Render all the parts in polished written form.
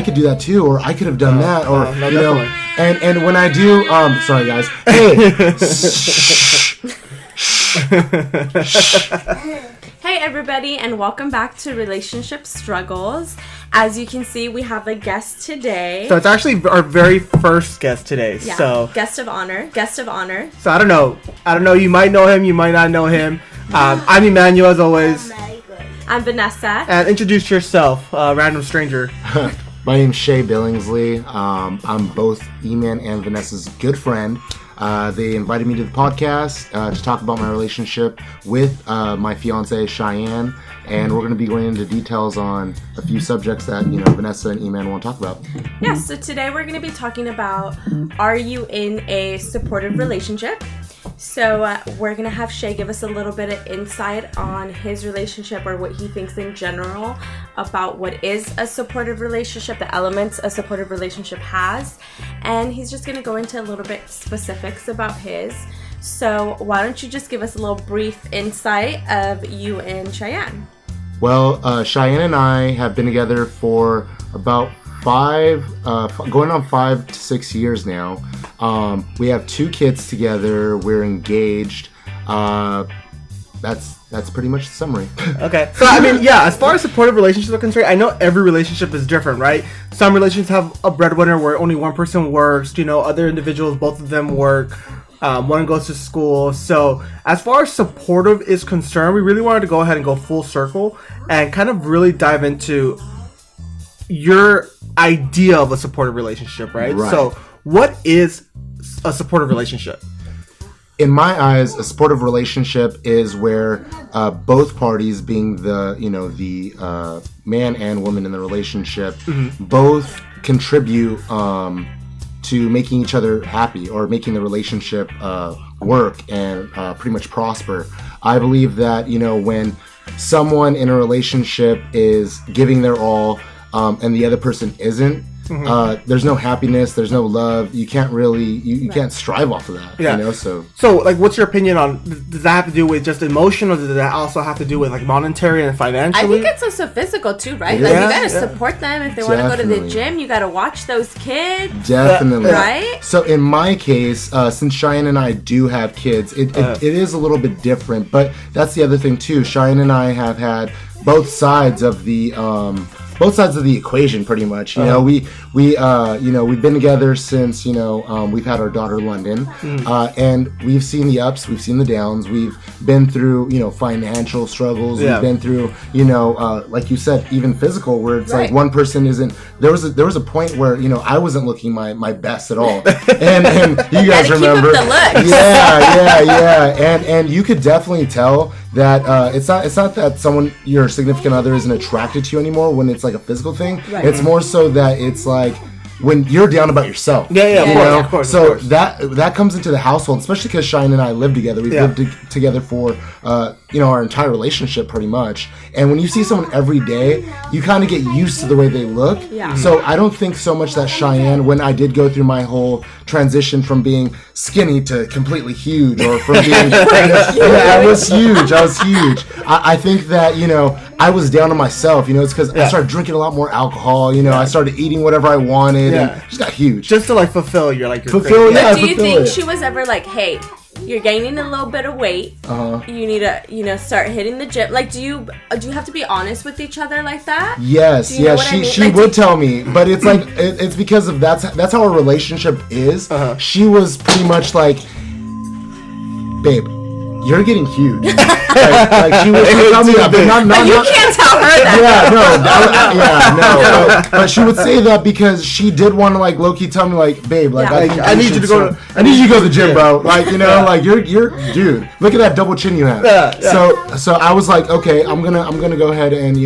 could do that too, or I could have done that, or no, you know. definitely. And when I do, sorry guys, hey. Hey everybody, and welcome back to Relationship Struggles. As you can see, we have a guest today. So it's actually our very first guest today. Yeah, So guest of honor. So I don't know. You might know him. You might not know him. I'm Emmanuel, as always. I'm Vanessa. And introduce yourself, random stranger. My name's Shay Billingsley. I'm both E-Man and Vanessa's good friend. They invited me to the podcast to talk about my relationship with my fiance Cheyenne, and we're going to be going into details on a few subjects that Vanessa and E-Man want to talk about. Yeah, so today we're going to be talking about, are you in a supportive relationship? So we're going to have Shay give us a little bit of insight on his relationship, or what he thinks in general about what is a supportive relationship, the elements a supportive relationship has. And he's just going to go into a little bit specifics about his. So why don't you just give us a little brief insight of you and Cheyenne? Well, Cheyenne and I have been together for about going on 5 to 6 years now. We have 2 kids together. We're engaged. That's pretty much the summary. Okay. So, I mean, yeah, as far as supportive relationships are concerned, I know every relationship is different, right? Some relationships have a breadwinner where only one person works. Other individuals, both of them work. One goes to school. So, as far as supportive is concerned, we really wanted to go ahead and go full circle and kind of really dive into your idea of a supportive relationship, right? So, what is a supportive relationship? In my eyes, a supportive relationship is where both parties, being the man and woman in the relationship, both contribute to making each other happy, or making the relationship work and pretty much prosper. I believe that when someone in a relationship is giving their all and the other person isn't, there's no happiness, there's no love. You can't really, you can't strive off of that. Yeah. So like, what's your opinion on, does that have to do with just emotion, or does that also have to do with like monetary and financially? I think it's also physical too, right? Like, you gotta support them. If they want to go to the gym, you gotta watch those kids. Definitely. Right? So in my case, since Cheyenne and I do have kids, it is a little bit different, but that's the other thing too. Cheyenne and I have had both sides of the equation, pretty much. We've been together since we've had our daughter London, and we've seen the ups, we've seen the downs, we've been through financial struggles, we've been through like you said, even physical, where it's like one person isn't. There was a point where I wasn't looking my best at all, and you guys remember, keep up the looks. yeah, and you could definitely tell that it's not that your significant other isn't attracted to you anymore when it's like a physical thing. Right. It's more so that it's like when you're down about yourself. Of course. So that comes into the household, especially because Cheyenne and I live together. We've lived together for our entire relationship pretty much. And when you see someone every day, you kind of get used to the way they look. Yeah. So I don't think so much that Cheyenne, when I did go through my whole transition from being skinny to completely huge, or from being I was huge. I think that I was down on myself. It's because I started drinking a lot more alcohol. I started eating whatever I wanted, and just got huge. Just to fulfill your Do you think she was ever like, hey, you're gaining a little bit of weight. You need to, start hitting the gym. Like, do you have to be honest with each other like that? Yes, She would tell me, but it's like it's because of that's how our relationship is. She was pretty much like, babe, you're getting huge. like she would tell me that, but you can't tell her that. But she would say that because she did want to low-key tell me babe, I need you to go to the gym, bro. You're dude. Look at that double chin you have. So I was like, okay, I'm gonna go ahead and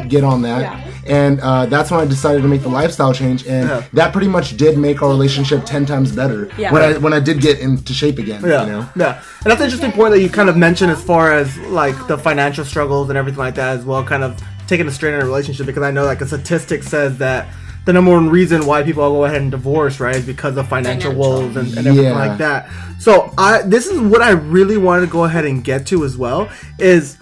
get on that. Yeah. And that's when I decided to make the lifestyle change, and that pretty much did make our relationship 10 times better when I did get into shape again. Yeah. And that's an interesting point that you kind of mentioned as far as the financial struggles and everything like that as well, kind of taking a strain in a relationship, because I know a statistic says that the number one reason why people go ahead and divorce, right, is because of financial woes and everything like that. So this is what I really wanted to go ahead and get to as well, is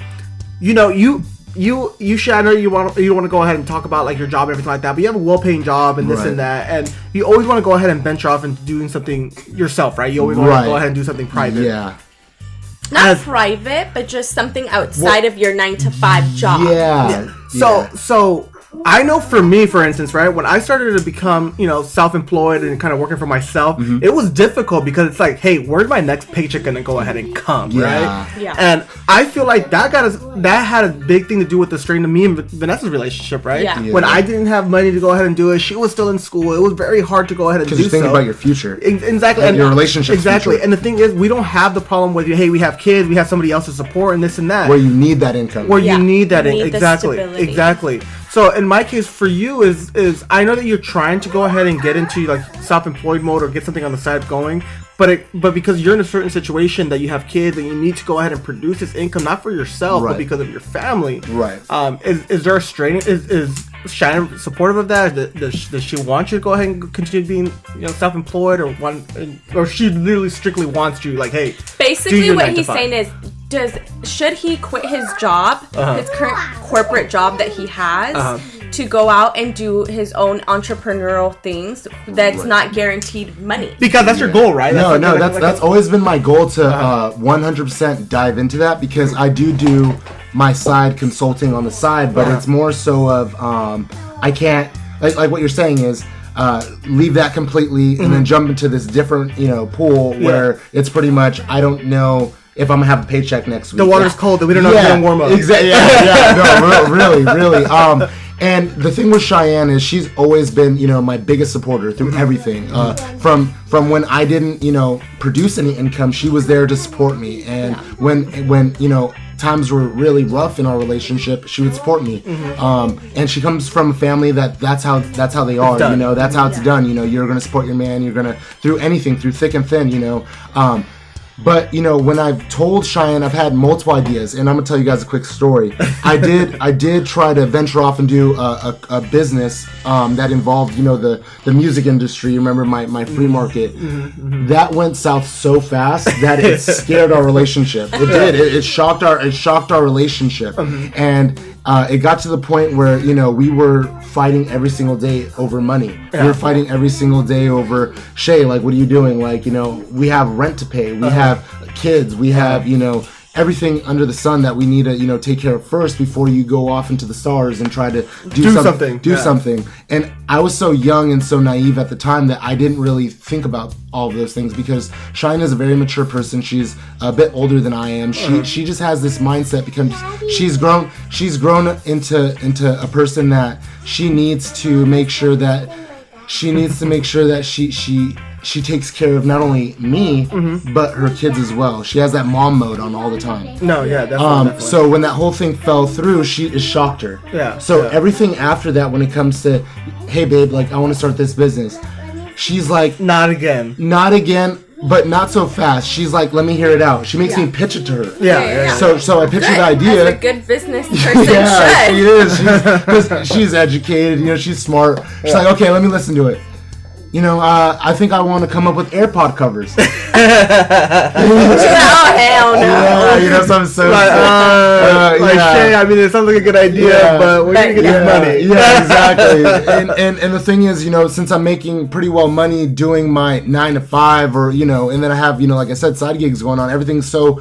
Shay, I know you want to go ahead and talk about like your job and everything like that, but you have a well-paying job and this and that, and you always want to go ahead and venture off into doing something yourself, right? You always want to go ahead and do something private. Yeah. Not private, but just something outside of your 9-to-5 job. Yeah. So I know for me, for instance, right, when I started to become, self-employed and kind of working for myself, it was difficult because it's like, hey, where's my next paycheck gonna go ahead and come, right? Yeah. And I feel like that had a big thing to do with the strain of me and Vanessa's relationship, right? Yeah. When I didn't have money to go ahead and do it, she was still in school. It was very hard to go ahead and do so. Because you think about your future. Exactly. And your relationship. Exactly. Future. And the thing is, we don't have the problem with, hey, we have kids, we have somebody else to support and this and that. Where you need that income. You need that income. Exactly. So in my case, for you is I know that you're trying to go ahead and get into like self-employed mode or get something on the side going, but because you're in a certain situation that you have kids and you need to go ahead and produce this income not for yourself but because of your family. Right. Is there a strain? Is Cheyenne supportive of that? Does she want you to go ahead and continue being self-employed or she literally strictly wants you like, hey? Basically, what he's saying is, should he quit his job, his current corporate job that he has, to go out and do his own entrepreneurial things that's not guaranteed money? Because that's your goal, right? That's always been my goal to 100% dive into that, because I do my side consulting on the side, but it's more so of I can't like what you're saying is leave that completely and then jump into this different pool where it's pretty much I don't know if I'm gonna have a paycheck next week. The water's cold, and we don't know if it's gonna warm up. Exactly. No, really. And the thing with Cheyenne is she's always been, my biggest supporter through everything. From when I didn't, produce any income, she was there to support me. And when times were really rough in our relationship, she would support me. And she comes from a family that's how they are. That's how it's done. You're gonna support your man. You're gonna through anything, through thick and thin. But when I've told Cheyenne, I've had multiple ideas, and I'm gonna tell you guys a quick story. I did try to venture off and do a business that involved the music industry. Remember my flea market? That went south so fast that it scared our relationship. It did. It shocked our relationship, and it got to the point where we were fighting every single day over money. We were fighting every single day over Shay. Like, what are you doing? Like, we have rent to pay. We have kids. We have everything under the sun that we need to take care of first before you go off into the stars and try to do something. And I was so young and so naive at the time that I didn't really think about all of those things, because Cheyenne is a very mature person. She's a bit older than I am. She just has this mindset because she's grown into a person that she needs to make sure that she takes care of not only me but her kids as well. She has that mom mode on all the time. Definitely. So when that whole thing fell through, it shocked her. Everything after that, when it comes to, hey babe, like I want to start this business, she's like, not again, but not so fast. She's like, let me hear it out. She makes me pitch it to her. So I pitch her the idea. As a good business person she is. Because she's educated. She's smart. She's like, okay, let me listen to it. I think I want to come up with AirPod covers. Oh, hell no. Yeah, something so Shay, I mean, it sounds like a good idea, but we're going to get this money. Yeah, exactly. and the thing is, since I'm making pretty well money doing my 9-to-5 or, and then I have, like I said, side gigs going on, everything's so,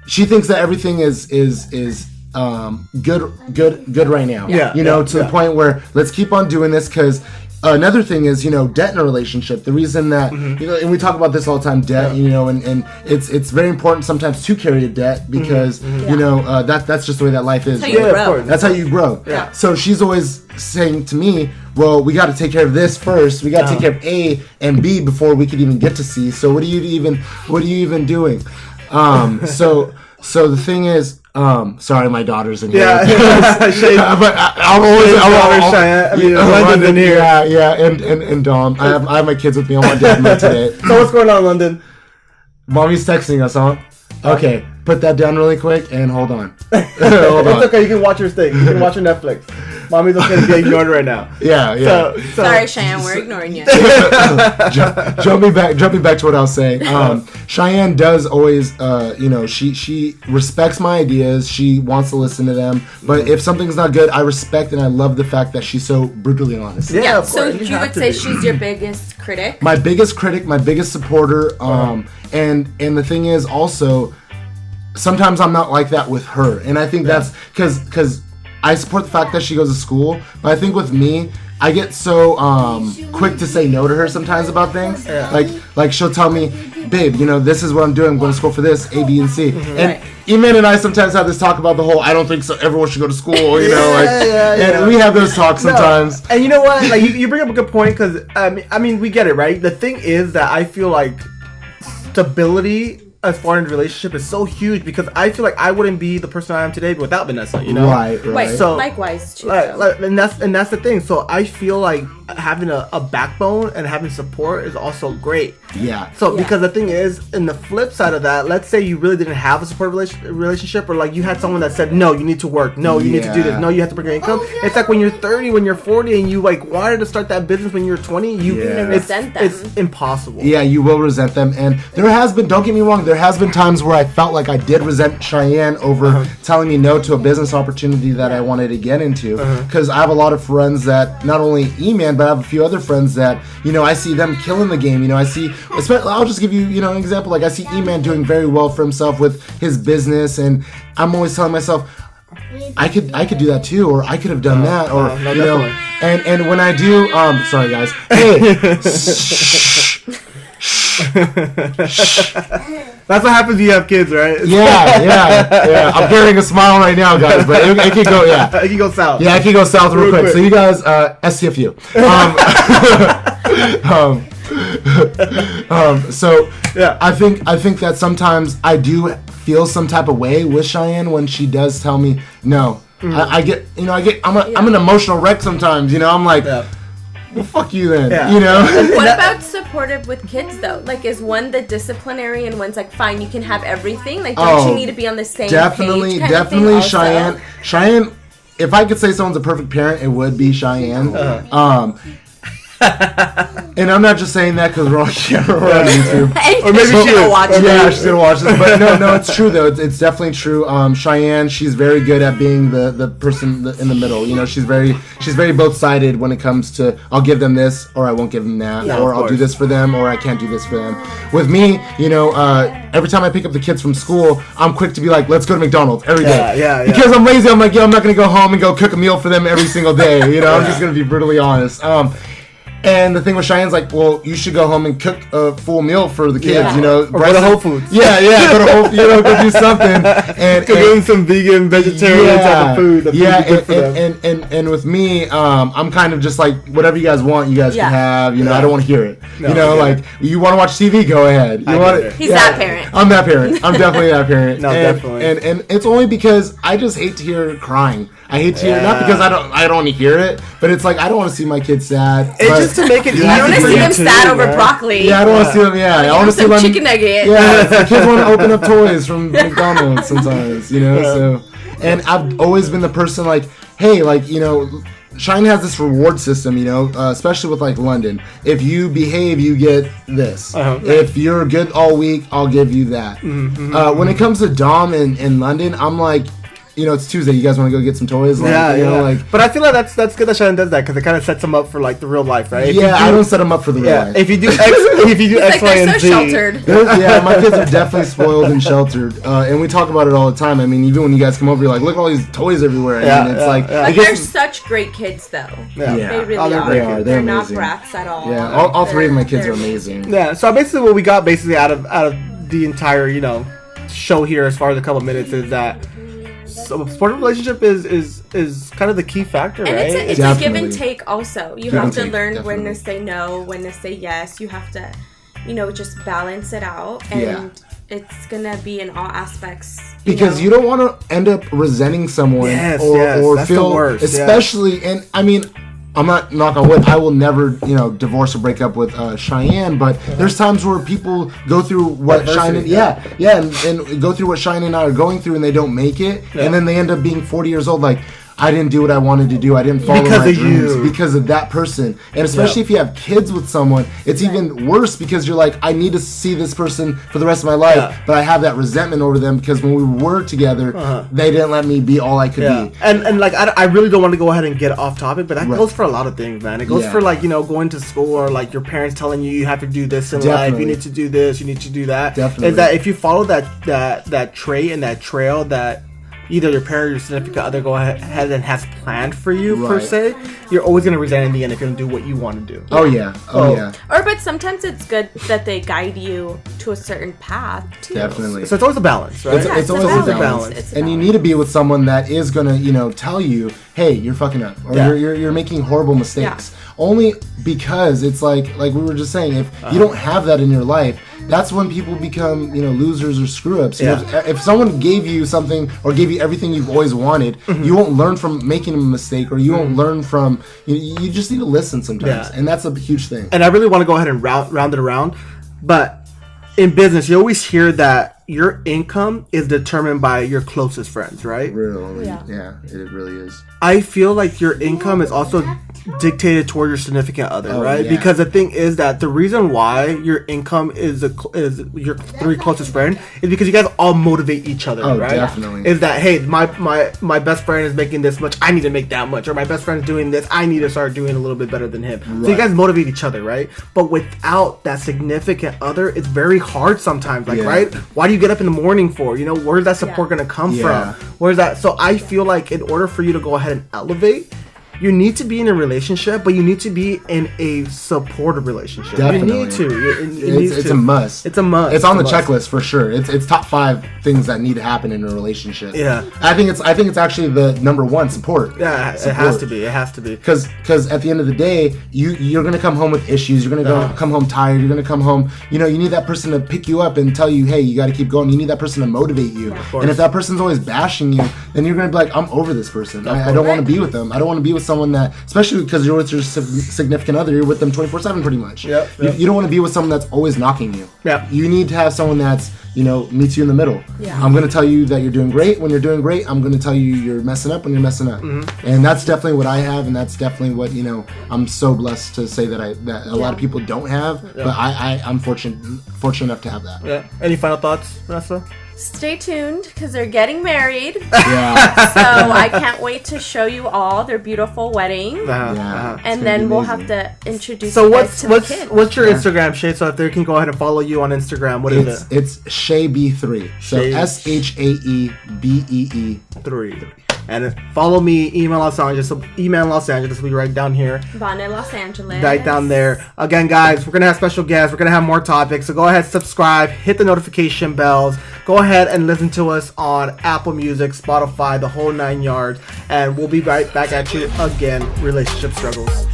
she thinks that everything is good right now. To the point where let's keep on doing this, because another thing is, debt in a relationship. The reason that, and we talk about this all the time, debt, and it's very important sometimes to carry a debt because, that's just the way that life is. That's how you grow. Yeah. So she's always saying to me, well, we got to take care of this first. We got to take care of A and B before we could even get to C. So what are you even doing? So the thing is, sorry, my daughter's in here. But I'm always London's in here. And Dom. I have my kids with me. I want dad mode today. So what's going on, London? Mommy's texting us, huh? Okay. put that down really quick and hold on. Hold on. It's okay. You can watch your thing. You can watch your Netflix. Mommy's okay to be ignored right now. Yeah. So, sorry, Cheyenne, we're ignoring you. Jumping back to what I was saying. Cheyenne does always, she respects my ideas. She wants to listen to them. But if something's not good, I respect and I love the fact that she's so brutally honest. Yeah. So you would say she's your biggest critic? My biggest critic, my biggest supporter. And the thing is also, sometimes I'm not like that with her, and I think that's because I support the fact that she goes to school, but I think with me, I get so quick to say no to her sometimes about things. Yeah. Like she'll tell me, babe, this is what I'm doing. I'm going to school for this, A, B, and C. Mm-hmm. And Eman and I sometimes have this talk about the whole, I don't think so. Everyone should go to school, And we have those talks sometimes. No. And you know what? Like you bring up a good point because I mean we get it, right? The thing is that I feel like stability as far in the relationship is so huge because I feel like I wouldn't be the person I am today without Vanessa, Right. So likewise too. And that's the thing. So I feel like having a backbone and having support is also great. Yeah. So because the thing is, in the flip side of that, let's say you really didn't have a support relationship, or like you had someone that said, no, you need to work, no, you need to do this, no, you have to bring your income. It's like when you're 30, when you're 40, and you like wanted to start that business when you were 20, you resent them. It's impossible. Yeah, you will resent them, and there has been. Don't get me wrong. There has been times where I felt like I did resent Cheyenne over telling me no to a business opportunity that I wanted to get into, because I have a lot of friends that not only Eman, but I have a few other friends that I see them killing the game. I see. I'll just give you an example. Like I see Eman doing very well for himself with his business, and I'm always telling myself, I could do that too, or I could have done that, or and when I do, sorry guys, hey, that's what happens when you have kids, right? Yeah. I'm carrying a smile right now, guys, but it could go, it can go south. Yeah, it can go south real quick. So you guys, SCFU. So I think that sometimes I do feel some type of way with Cheyenne when she does tell me no. I'm an emotional wreck sometimes. I'm like, well, fuck you then. What about supportive with kids though? Like, is one the disciplinary and one's like, fine, you can have everything? Like, don't you need to be on the same page? Definitely, Cheyenne. If I could say someone's a perfect parent, it would be Cheyenne. And I'm not just saying that because we're on camera or on YouTube. Or maybe she's gonna watch it. Yeah, she's gonna watch this. But no, it's true though. It's definitely true. Cheyenne, she's very good at being the person in the middle. She's very both sided when it comes to I'll give them this or I won't give them that, or I'll do this for them or I can't do this for them. With me, every time I pick up the kids from school, I'm quick to be like, let's go to McDonald's every day. Yeah. Because I'm lazy. I'm like, I'm not gonna go home and go cook a meal for them every single day. I'm just gonna be brutally honest. And the thing with Cheyenne's like, well, you should go home and cook a full meal for the kids, Or go to Whole Foods. Yeah, go to Whole Foods, go do something. And doing some vegan, vegetarian type of food. And with me, I'm kind of just like, whatever you guys want, you guys can have. I don't want to hear it. You want to watch TV, go ahead. He's that parent. I'm that parent. I'm definitely that parent. No, definitely. And it's only because I just hate to hear her crying. I hate to hear, not because I don't want to hear it, but it's like I don't want to see my kids sad. It's just to make it easy. I don't want to see them sad over broccoli. Yeah, I don't want to see them. Yeah, I want to see them chicken nugget. Yeah, the kids want to open up toys from McDonald's sometimes. So, and I've always been the person like, hey, Cheyenne has this reward system, especially with like London. If you behave, you get this. If you're good all week, I'll give you that. When it comes to Dom in London, I'm like, it's Tuesday. You guys want to go get some toys? But I feel like that's good that Cheyenne does that because it kind of sets them up for like the real life, right? I don't set them up for the real life. If you do X, Y, and Z, sheltered. My kids are definitely spoiled and sheltered, and we talk about it all the time. I mean, even when you guys come over, you're like, look at all these toys everywhere. But they're such great kids, though. They really are. They're not brats at all. Yeah, all three of my kids are amazing. Yeah. So basically, what we got out of the entire show here, as far as a couple of minutes, is that. So a supportive relationship is kind of the key factor, and right? It's a give and take also. You have to learn when to say no, when to say yes. You have to, just balance it out. And it's going to be in all aspects. Because you don't want to end up resenting someone or that's feel, the worst, especially, and I mean, I'm not, knock on wood, I will never, divorce or break up with Cheyenne, but there's times where people go through what Cheyenne, and go through what Cheyenne and I are going through, and they don't make it, and then they end up being 40 years old, like, I didn't do what I wanted to do. I didn't follow my dreams because of that person. And especially if you have kids with someone, it's even worse because you're like, I need to see this person for the rest of my life, but I have that resentment over them because when we were together, they didn't let me be all I could be. And like, I really don't want to go ahead and get off topic, but that goes for a lot of things, man. It goes for like, going to school or like your parents telling you you have to do this in life. You need to do this. You need to do that. Definitely. Is that if you follow that trait and that trail that either your parent or your significant other go ahead and has planned for you per se, you're always going to resent in the end if you don't do what you want to do. Oh yeah. But sometimes it's good that they guide you to a certain path too. Definitely. So it's always a balance, right? It's always a balance. And you need to be with someone that is going to, tell you, hey, you're fucking up, or you're making horrible mistakes. Only because it's like we were just saying, if you don't have that in your life, that's when people become, losers or screw-ups. If someone gave you something or gave you everything you've always wanted, you won't learn from making a mistake, or you won't learn from, you just need to listen sometimes. And that's a huge thing. And I really want to go ahead and round it around, but in business, you always hear that your income is determined by your closest friends, right? Really? Yeah, it really is. I feel like your income is also dictated toward your significant other, right? Yeah. Because the thing is that the reason why your income is your three closest friend is because you guys all motivate each other, right? Definitely. Is that, hey, my best friend is making this much, I need to make that much, or my best friend is doing this, I need to start doing a little bit better than him. Right. So you guys motivate each other, right? But without that significant other, it's very hard sometimes, right? Why do you get up in the morning for? Where's that support going to come from? Where's that? So I feel like in order for you to go ahead and elevate, you need to be in a relationship, but you need to be in a supportive relationship. Definitely. You need to. It's a must. It's a must. It's on the checklist for sure. It's top 5 things that need to happen in a relationship. Yeah. I think it's actually the number 1, support. Yeah, support. It has to be. Because at the end of the day, you're gonna come home with issues. You're gonna come home tired. You're gonna come home. You need that person to pick you up and tell you, hey, you got to keep going. You need that person to motivate you. Yeah, and if that person's always bashing you, then you're gonna be like, I'm over this person. I don't want to be with them. I don't want to be with someone that, especially because you're with your significant other, you're with them 24/7 pretty much. Yep. You don't want to be with someone that's always knocking you. Yeah. You need to have someone that's, meets you in the middle. Yeah. I'm going to tell you that you're doing great when you're doing great. I'm going to tell you you're messing up when you're messing up. Mm-hmm. And that's definitely what I have, and that's definitely what, I'm so blessed to say that a lot of people don't have, but I'm fortunate enough to have that. Yeah. Any final thoughts, Vanessa? Stay tuned because they're getting married. Yeah. So I can't wait to show you all their beautiful wedding. And then we'll have to introduce you guys to the kids. What's your Instagram, Shay? So if they can go ahead and follow you on Instagram, what is it? It's ShaeBee3. So ShaeBee 3. And follow me, email Los Angeles will be right down here. Bonnet Los Angeles. Right down there. Again, guys, we're going to have special guests. We're going to have more topics. So go ahead, subscribe, hit the notification bells. Go ahead and listen to us on Apple Music, Spotify, the whole 9 yards. And we'll be right back at you again, Relationship Struggles.